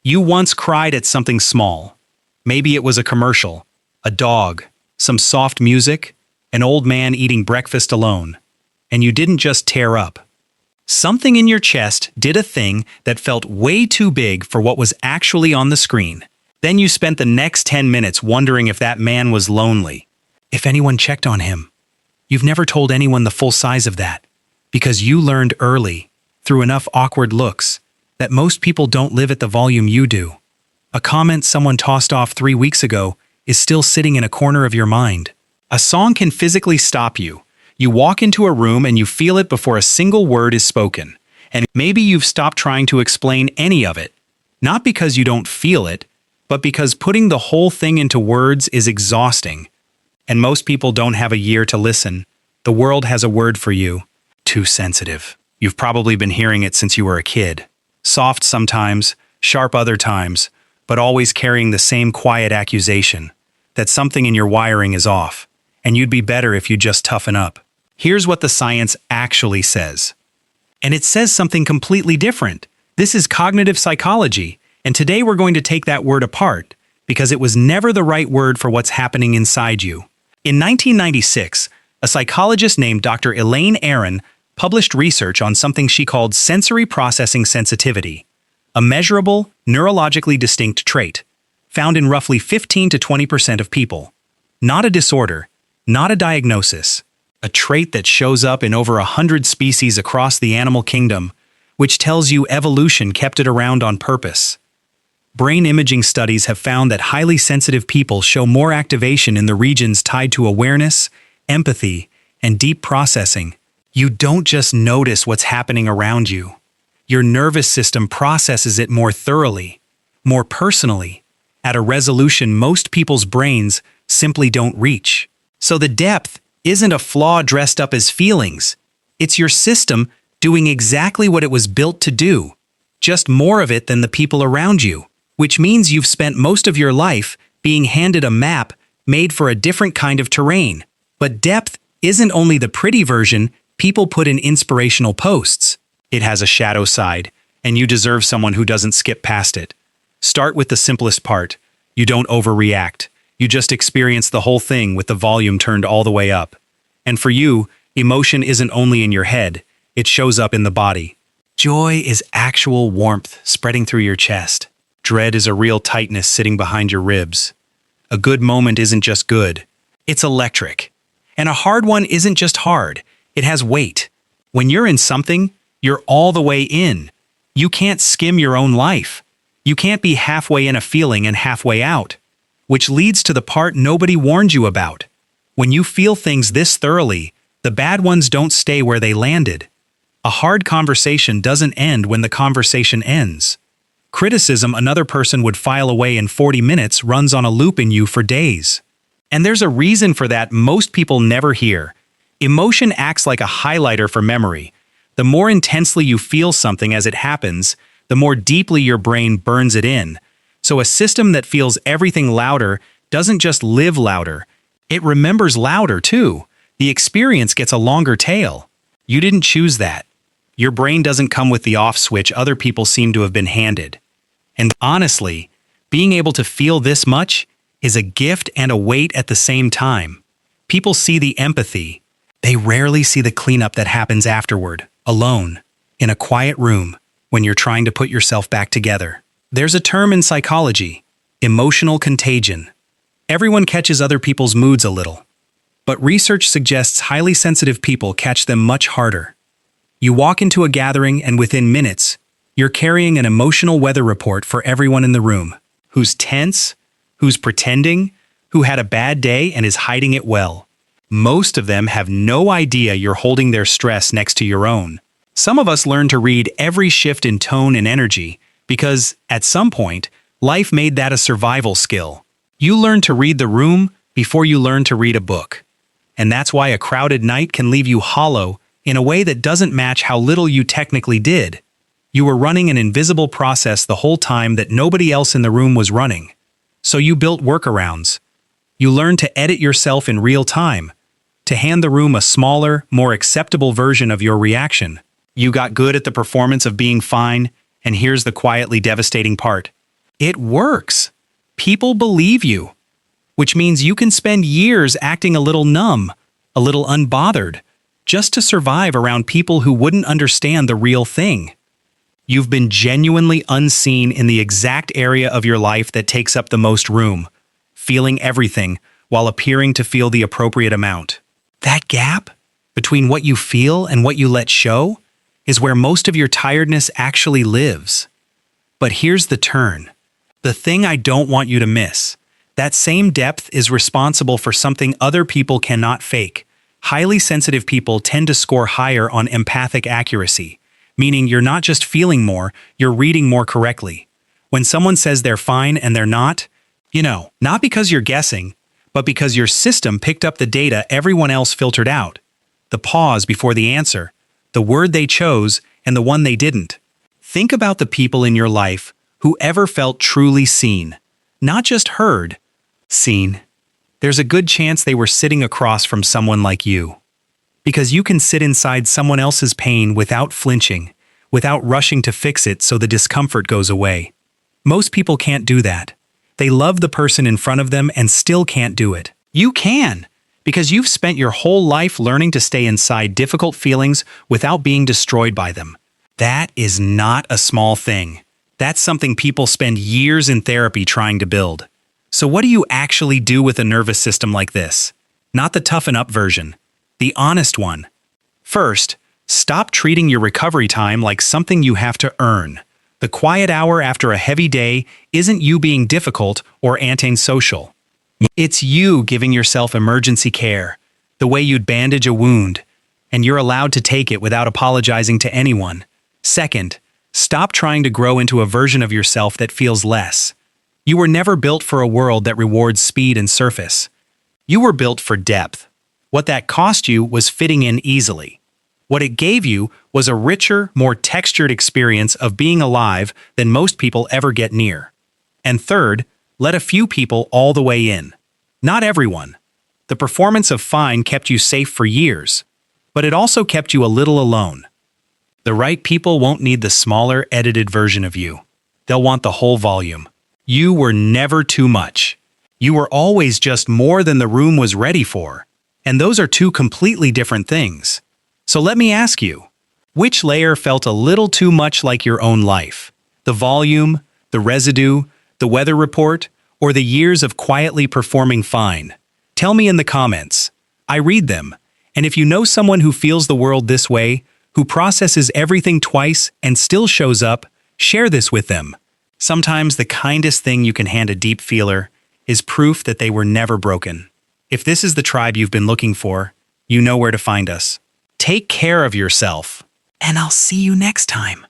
You once cried at something small. Maybe it was a commercial, a dog, some soft music, an old man eating breakfast alone. And you didn't just tear up. Something in your chest did a thing that felt way too big for what was actually on the screen. Then you spent the next 10 minutes wondering if that man was lonely, if anyone checked on him. You've never told anyone the full size of that, because you learned early, through enough awkward looks, that most people don't live at the volume you do. A comment someone tossed off 3 weeks ago is still sitting in a corner of your mind. A song can physically stop you. You walk into a room and you feel it before a single word is spoken. And maybe you've stopped trying to explain any of it. Not because you don't feel it, but because putting the whole thing into words is exhausting. And most people don't have a year to listen. The world has a word for you. Too sensitive. You've probably been hearing it since you were a kid. Soft sometimes, sharp other times, but always carrying the same quiet accusation that something in your wiring is off, and you'd be better if you just toughen up. Here's what the science actually says. And it says something completely different. This is cognitive psychology, and today we're going to take that word apart, because it was never the right word for what's happening inside you. In 1996, a psychologist named Dr. Elaine Aron published research on something she called sensory processing sensitivity, a measurable, neurologically distinct trait, found in roughly 15 to 20% of people. Not a disorder, not a diagnosis, a trait that shows up in over 100 species across the animal kingdom, which tells you evolution kept it around on purpose. Brain imaging studies have found that highly sensitive people show more activation in the regions tied to awareness, empathy, and deep processing. You don't just notice what's happening around you. Your nervous system processes it more thoroughly, more personally, at a resolution most people's brains simply don't reach. So the depth isn't a flaw dressed up as feelings. It's your system doing exactly what it was built to do, just more of it than the people around you, which means you've spent most of your life being handed a map made for a different kind of terrain. But depth isn't only the pretty version people put in inspirational posts. It has a shadow side, and you deserve someone who doesn't skip past it. Start with the simplest part. You don't overreact. You just experience the whole thing with the volume turned all the way up. And for you, emotion isn't only in your head, it shows up in the body. Joy is actual warmth spreading through your chest. Dread is a real tightness sitting behind your ribs. A good moment isn't just good, it's electric. And a hard one isn't just hard, it has weight. When you're in something, you're all the way in. You can't skim your own life. You can't be halfway in a feeling and halfway out. Which leads to the part nobody warned you about. When you feel things this thoroughly, the bad ones don't stay where they landed. A hard conversation doesn't end when the conversation ends. Criticism another person would file away in 40 minutes runs on a loop in you for days. And there's a reason for that most people never hear. Emotion acts like a highlighter for memory. The more intensely you feel something as it happens, the more deeply your brain burns it in. So a system that feels everything louder doesn't just live louder, it remembers louder too. The experience gets a longer tail. You didn't choose that. Your brain doesn't come with the off switch other people seem to have been handed. And honestly, being able to feel this much is a gift and a weight at the same time. People see the empathy. They rarely see the cleanup that happens afterward, alone, in a quiet room, when you're trying to put yourself back together. There's a term in psychology, emotional contagion. Everyone catches other people's moods a little. But research suggests highly sensitive people catch them much harder. You walk into a gathering and within minutes, you're carrying an emotional weather report for everyone in the room. Who's tense, who's pretending, who had a bad day and is hiding it well. Most of them have no idea you're holding their stress next to your own. Some of us learn to read every shift in tone and energy because, at some point, life made that a survival skill. You learn to read the room before you learn to read a book. And that's why a crowded night can leave you hollow in a way that doesn't match how little you technically did. You were running an invisible process the whole time that nobody else in the room was running. So you built workarounds. You learned to edit yourself in real time, to hand the room a smaller, more acceptable version of your reaction. You got good at the performance of being fine, and here's the quietly devastating part. It works. People believe you, which means you can spend years acting a little numb, a little unbothered, just to survive around people who wouldn't understand the real thing. You've been genuinely unseen in the exact area of your life that takes up the most room, feeling everything while appearing to feel the appropriate amount. That gap between what you feel and what you let show is where most of your tiredness actually lives. But here's the turn. The thing I don't want you to miss. That same depth is responsible for something other people cannot fake. Highly sensitive people tend to score higher on empathic accuracy, meaning you're not just feeling more, you're reading more correctly. When someone says they're fine and they're not, not because you're guessing, but because your system picked up the data everyone else filtered out. The pause before the answer, the word they chose, and the one they didn't. Think about the people in your life who ever felt truly seen, not just heard. Seen. There's a good chance they were sitting across from someone like you. Because you can sit inside someone else's pain without flinching, without rushing to fix it so the discomfort goes away. Most people can't do that. They love the person in front of them and still can't do it. You can, because you've spent your whole life learning to stay inside difficult feelings without being destroyed by them. That is not a small thing. That's something people spend years in therapy trying to build. So what do you actually do with a nervous system like this? Not the toughen up version, the honest one. First, stop treating your recovery time like something you have to earn. The quiet hour after a heavy day isn't you being difficult or antisocial. It's you giving yourself emergency care, the way you'd bandage a wound, and you're allowed to take it without apologizing to anyone. Second, stop trying to grow into a version of yourself that feels less. You were never built for a world that rewards speed and surface. You were built for depth. What that cost you was fitting in easily. What it gave you was a richer, more textured experience of being alive than most people ever get near. And third, let a few people all the way in. Not everyone. The performance of fine kept you safe for years, but it also kept you a little alone. The right people won't need the smaller, edited version of you. They'll want the whole volume. You were never too much. You were always just more than the room was ready for. And those are two completely different things. So let me ask you, which layer felt a little too much like your own life? The volume, the residue, the weather report, or the years of quietly performing fine? Tell me in the comments. I read them. And if you know someone who feels the world this way, who processes everything twice and still shows up, share this with them. Sometimes the kindest thing you can hand a deep feeler is proof that they were never broken. If this is the tribe you've been looking for, you know where to find us. Take care of yourself, and I'll see you next time.